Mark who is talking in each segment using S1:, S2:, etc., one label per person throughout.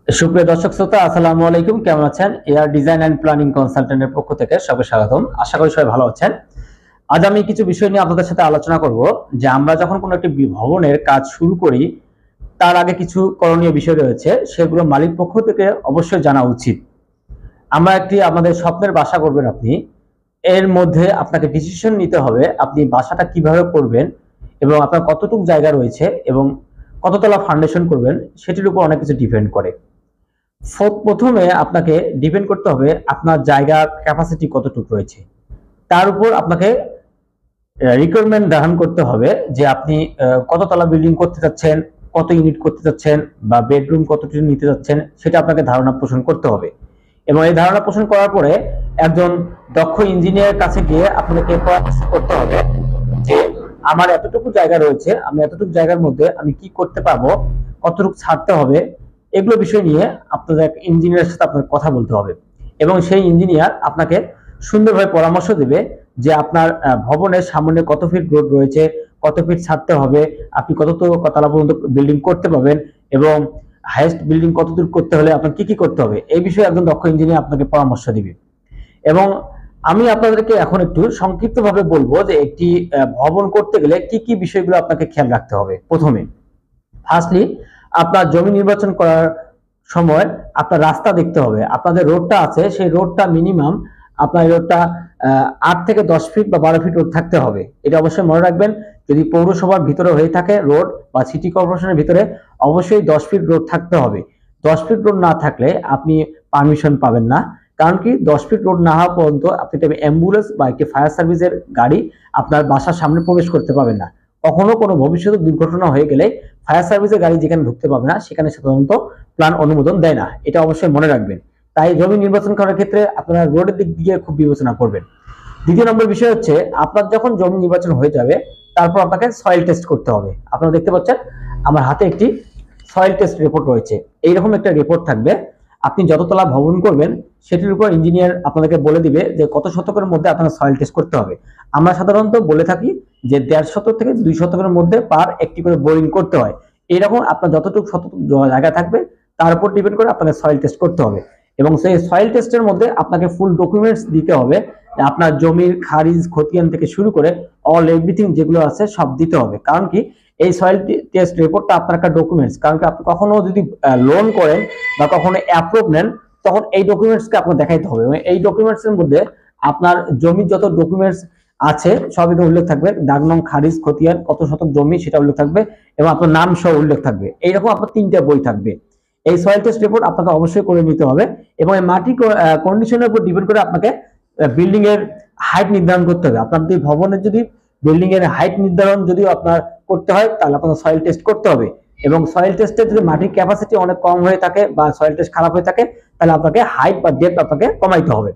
S1: সুপ্রিয় দর্শক শ্রোতা, আসসালামু আলাইকুম। কেমন আছেন? এয়ার ডিজাইন অ্যান্ড প্ল্যানিং কনসালটেন্টের পক্ষ থেকে সবাই স্বাগতম। আশা করি সবাই ভালো আছেন। আজ আমি কিছু বিষয় নিয়ে আপনাদের সাথে আলোচনা করব যে আমরা যখন কোনো একটি ভবনের কাজ শুরু করি তার আগে কিছু করণীয় বিষয় রয়েছে, সেগুলো মালিক পক্ষ থেকে অবশ্যই জানা উচিত। আমরা একটি আমাদের স্বপ্নের বাসা করবেন আপনি, এর মধ্যে আপনাকে ডিসিশন নিতে হবে আপনি বাসাটা কিভাবে করবেন এবং আপনার কতটুকু জায়গা রয়েছে এবং কততলা ফাউন্ডেশন করবেন সেটির উপর অনেক কিছু ডিপেন্ড করে। প্রথমে আপনাকে ডিপেন্ড করতে হবে আপনার জায়গার ক্যাপাসিটি কতটুকু রয়েছে, তার উপর আপনাকে রিকোয়ারমেন্ট ধারণ করতে হবে যে আপনি কততলা বিল্ডিং করতে চাচ্ছেন, কত ইউনিট করতে চাচ্ছেন বা বেডরুম কতটুকু নিতে চাচ্ছেন, সেটা আপনাকে ধারণা পোষণ করতে হবে। এবং এই ধারণা পোষণ করার পরে একজন দক্ষ ইঞ্জিনিয়ারের কাছে গিয়ে আপনাকে পরামর্শ করতে হবে যে আমার এতটুকু জায়গা রয়েছে, আমি এতটুকু জায়গার মধ্যে আমি কি করতে পারবো, কতটুকু ছাড়তে হবে, এগুলো বিষয় নিয়ে আপনাদের ইঞ্জিনিয়ারের সাথে আপনার কথা বলতে হবে। এবং সেই ইঞ্জিনিয়ার আপনাকে সুন্দরভাবে পরামর্শ দেবে যে আপনার ভবনের সামনে কত ফিট রোড রয়েছে, কত ফিট ছাড়তে হবে, আপনি কততলা পর্যন্ত বিল্ডিং করতে পারবেন এবং হাইয়েস্ট বিল্ডিং কতদূর করতে হলে আপনার কি কি করতে হবে, এই বিষয়ে একজন দক্ষ ইঞ্জিনিয়ার আপনাকে পরামর্শ দিবে। এবং আমি আপনাদেরকে এখন একটু সংক্ষিপ্তভাবে বলবো যে একটি ভবন করতে গেলে কি কি বিষয়গুলো আপনাকে খেয়াল রাখতে হবে। প্রথমে ফার্স্টলি আপনার জমি নির্বাচন করার সময় আপনার রাস্তা দেখতে হবে। আপনাদের রোডটা আছে, সেই রোডটা মিনিমাম আপনার রোডটা 8 থেকে 10 ফিট বা 12 ফিট রোড থাকতে হবে। এটা অবশ্যই মনে রাখবেন। যদি পৌরসভার ভিতরে হয়ে থাকে রোড বা সিটি কর্পোরেশনের ভিতরে, অবশ্যই 10 ফিট রোড থাকতে হবে। 10 ফিট রোড না থাকলে আপনি পারমিশন পাবেন না। কারণ কি, 10 ফিট রোড না হওয়া পর্যন্ত আপনি অ্যাম্বুলেন্স বা একটি ফায়ার সার্ভিসের গাড়ি আপনার বাসার সামনে প্রবেশ করতে পাবেন না। কখনো কোনো ভবিষ্যতে দুর্ঘটনা হয়ে গেলে ফায়ার সার্ভিসের গাড়ি যেখানে ঢুকতে পাবে না সেখানে সাধারণত প্ল্যান অনুমোদন দেয় না। এটা অবশ্যই মনে রাখবেন। তাই জমি নির্বাচন করার ক্ষেত্রে আপনারা রোডের দিক দিয়ে খুব বিবেচনা করবেন। দ্বিতীয় নম্বর বিষয় হচ্ছে, আপনার যখন জমি নির্বাচন হয়ে যাবে তারপর আপনাকে সয়েল টেস্ট করতে হবে। আপনারা দেখতে পাচ্ছেন আমার হাতে একটি সয়েল টেস্ট রিপোর্ট রয়েছে। এইরকম একটা রিপোর্ট থাকবে। আপনি যততলা ভবন করবেন সেটির উপর ইঞ্জিনিয়ার আপনাদেরকে বলে দিবে যে কত শতকের মধ্যে আপনার সয়েল টেস্ট করতে হবে। আমরা সাধারণত বলে থাকি যে 1.5 শতক থেকে 2 শতকের মধ্যে পার একটি করে বোরিং করতে হয়। এইরকম আপনার যতটুকু শতক জায়গা থাকবে তার উপর ডিপেন্ড করে আপনাকে সয়েল টেস্ট করতে হবে। এবং সেই সয়েল টেস্টের মধ্যে আপনাকে ফুল ডকুমেন্টস দিতে হবে। আপনার জমির খারিজ খতিয়ান থেকে শুরু করে অল এভরিথিং যেগুলো আছে সব দিতে হবে। কারণ কি, এই সয়েল টেস্ট রিপোর্টটা আপনার একটা ডকুমেন্টস। কারণ কি, আপনি কখনো যদি লোন করেন বা কখনো অ্যাপ্রুভ নেন তখন এই ডকুমেন্টসকে আপনার দেখাইতে হবে। এবং এই ডকুমেন্টসের মধ্যে আপনার জমির যত ডকুমেন্টস আছে সব এখানে উল্লেখ থাকবে। দাগ নং, খারিজ, খতিয়ান, কত শতক জমি সেটা উল্লেখ থাকবে এবং আপনার নাম সহ উল্লেখ থাকবে। এইরকম আপনার 3টা বই থাকবে। এই সয়েল টেস্ট রিপোর্ট আপনাকে অবশ্যই করে নিতে হবে। এবং এই মাটি কন্ডিশনের উপর ডিপেন্ড করে আপনাকে বিল্ডিং এর হাইট নির্ধারণ করতে হবে। আপনার যদি ভবনের যদি বিল্ডিং এর হাইট নির্ধারণ যদি আপনার করতে হয় তাহলে আপনাকে সয়েল টেস্ট করতে হবে। এবং সয়েল টেস্টে যদি মাটির ক্যাপাসিটি অনেক কম হয়ে থাকে বা সয়েল টেস্ট খারাপ হয়ে থাকে তাহলে আপনাকে হাইট বা ডেপথ আপনাকে কমাইতে হবে।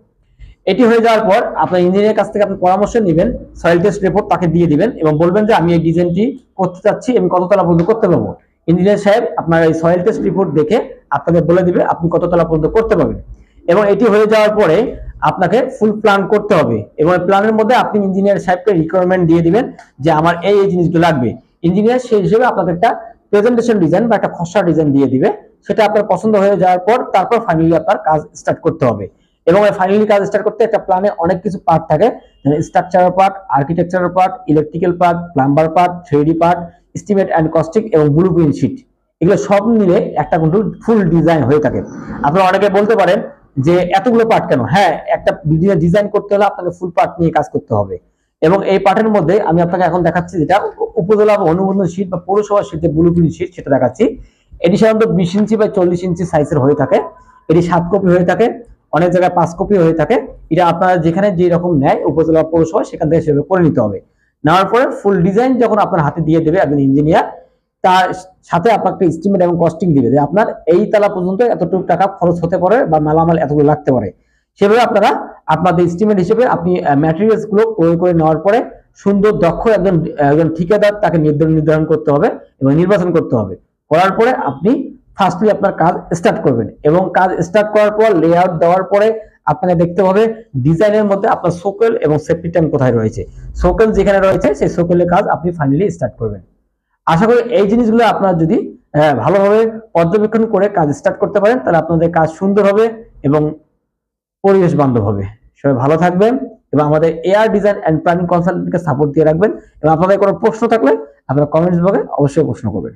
S1: এটি হয়ে যাওয়ার পর আপনার ইঞ্জিনিয়ারের কাছ থেকে আপনি পরামর্শ নেবেন, সয়েল টেস্ট রিপোর্ট তাকে দিয়ে দিবেন এবং বলবেন যে আমি এই ডিজাইনটি করতে চাচ্ছি, আমি কততলা পর্যন্ত করতে পারবো। ইঞ্জিনিয়ার সাহেব আপনার এই সয়েল টেস্ট রিপোর্ট দেখে আপনাকে বলে দিবে আপনি কততলা পর্যন্ত করতে পারবেন। এবং এটি হয়ে যাওয়ার পরে আপনাকে ফুল প্ল্যান করতে হবে এবং এই প্ল্যানের মধ্যে আপনি ইঞ্জিনিয়ার সাহেবকে রিকোয়ারমেন্ট দিয়ে দিবেন যে আমার এই এই জিনিসগুলো লাগবে। ইঞ্জিনিয়ার সেই হিসেবে আপনাকে একটা প্রেজেন্টেশন ডিজাইন বা একটা খসড়া ডিজাইন দিয়ে দিবে। সেটা আপনার পছন্দ হয়ে যাওয়ার পর তারপর ফাইনালি আপনার কাজ স্টার্ট করতে হবে। এবং এই ফাইনালি কাজ স্টার্ট করতে একটা প্ল্যানে অনেক কিছু পার্ট থাকে, structural part, architectural part, electrical part, plumber part, 3D part, estimate and costing এবং ব্লুপ্রিন্ট শিট। এগুলো সব মিলে একটা কিন্তু ফুল ডিজাইন হয়ে থাকে। আপনারা অনেকে বলতে পারেন যে এতগুলো পার্ট কেন? হ্যাঁ, একটা বিল্ডিং এর ডিজাইন করতে হলে আপনাকে ফুল পার্ট নিয়ে কাজ করতে হবে। এবং এই পার্টের মধ্যে আমি আপনাকে এখন দেখাচ্ছি যেটা উপজেলা অনুমোদন শীট বা পৌরসভা শীট, যে ব্লুপ্রিন্ট শীট সেটা দেখাচ্ছি। এটি সাধারণত 20 ইঞ্চি বা 40 ইঞ্চি সাইজের হয়ে থাকে। এটি 7 কপি হয়ে থাকে, অনেক জায়গায় 5 কপি হয়ে থাকে। এটা আপনারা যেখানে যে রকম নেয় উপজেলা পৌরসভা সেখান থেকে সেভাবে করে নিতে হবে। নেওয়ার পরে ফুল ডিজাইন যখন আপনার হাতে দিয়ে দেবে একজন ইঞ্জিনিয়ার, তার সাথে আপনাকে এস্টিমেট এবং কস্টিং দিবে যে আপনার এই তালা পর্যন্ত এতটুকু টাকা খরচ হতে পারে বা মালামাল এতগুলো লাগতে পারে। সেভাবে আপনারা আপনাদের এস্টিমেট হিসেবে আপনি ম্যাটেরিয়ালস গুলো প্রয়োগ করে নেওয়ার পরে সুন্দর দক্ষ একজন ঠিকাদার তাকে নির্ধারণ করতে হবে এবং নির্বাচন করতে হবে। করার পরে আপনি ফার্স্টলি আপনার কাজ স্টার্ট করবেন এবং কাজ স্টার্ট করার পর লেআউট দেওয়ার পরে আপনাকে দেখতে হবে ডিজাইনের মধ্যে আপনার সোকেল এবং সেফটি ট্যাঙ্ক কোথায় রয়েছে। সোকেল যেখানে রয়েছে সেই সোকেলের কাজ আপনি ফাইনালি স্টার্ট করবেন। আশা করি এই জিনিসগুলো আপনারা যদি ভালোভাবে পর্যবেক্ষণ করে কাজ স্টার্ট করতে পারেন, তাহলে আপনাদের কাজ সুন্দর হবে এবং পরিবেশ বান্ধব হবে। সবাই ভালো থাকবেন এবং আমাদের এআর ডিজাইন এন্ড প্ল্যানিং কনসালটেন্টকে সাপোর্ট দিয়ে রাখবেন। এবং আপনাদের কোনো প্রশ্ন থাকলে আপনারা কমেন্টস বক্সে অবশ্যই প্রশ্ন করবেন।